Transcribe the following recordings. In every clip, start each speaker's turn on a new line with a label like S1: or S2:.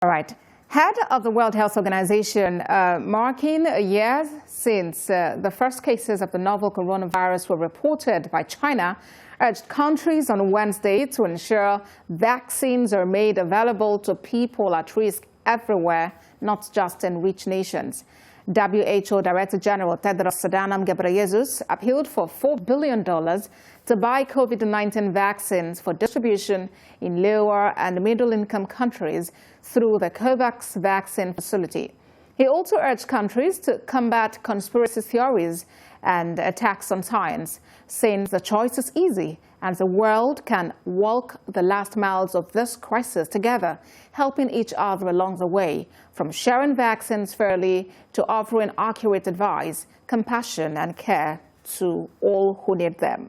S1: All right. Head of the World Health Organization, marking a year since the first cases of the novel coronavirus were reported by China, urged countries on Wednesday to ensure vaccines are made available to people at risk everywhere, not just in rich nations. WHO Director General Tedros Adhanom Ghebreyesus appealed for $4 billion to buy COVID-19 vaccines for distribution in lower and middle-income countries through the COVAX vaccine facility. He also urged countries to combat conspiracy theories and attacks on science, saying the choice is easy and the world can walk the last miles of this crisis together, helping each other along the way, from sharing vaccines fairly to offering accurate advice, compassion and care to all who need them.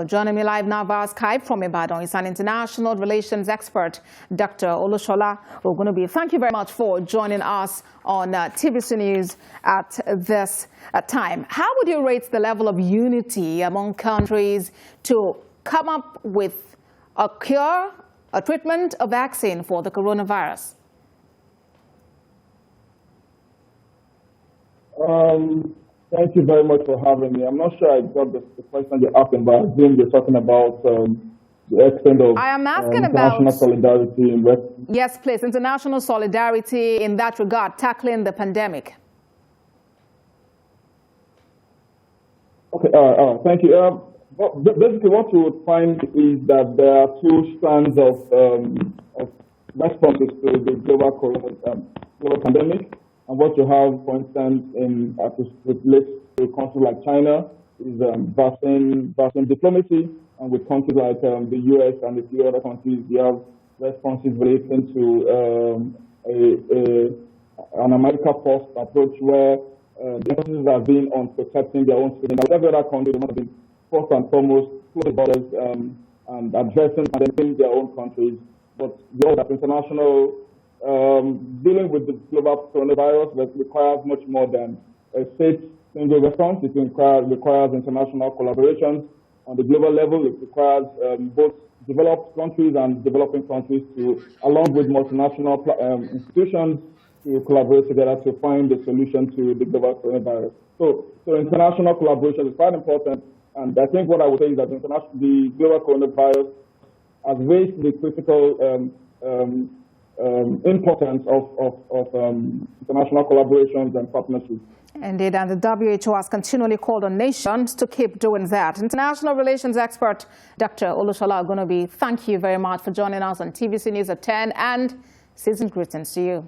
S1: Joining me live now via Skype from Ibadan is an international relations expert, Dr. Olusola Ogunnubi. Thank you very much for joining us on TVC News at this time. How would you rate the level of unity among countries to come up with a cure, a treatment, a vaccine for the coronavirus?
S2: Thank you very much for having me. I'm not sure I got the question you're asking, but I assume you're talking about the extent of international solidarity.
S1: Yes, please. International solidarity in that regard, tackling the pandemic.
S2: Okay, thank you. Basically, what you would find is that there are two strands of responses to the global pandemic. And what you have, for instance, as it relates to countries like China, is vaccine diplomacy, and with countries like the U.S. and a few other countries, you have responses relating to an America-first approach where the emphasis has been on protecting their own citizens. Every other country has been first and foremost close the borders and addressing and defending their own countries. But we know that international dealing with the global coronavirus requires much more than a state single response. It requires international collaborations on the global level. It requires both developed countries and developing countries to, along with multinational institutions, to collaborate together to find the solution to the global coronavirus. So international collaboration is quite important. And I think what I would say is that the global coronavirus has raised the critical importance of international collaborations and partnerships.
S1: Indeed, and the WHO has continually called on nations to keep doing that. International relations expert Dr. Olusola Ogunnubi, thank you very much for joining us on TVC News at 10, and season greetings to you.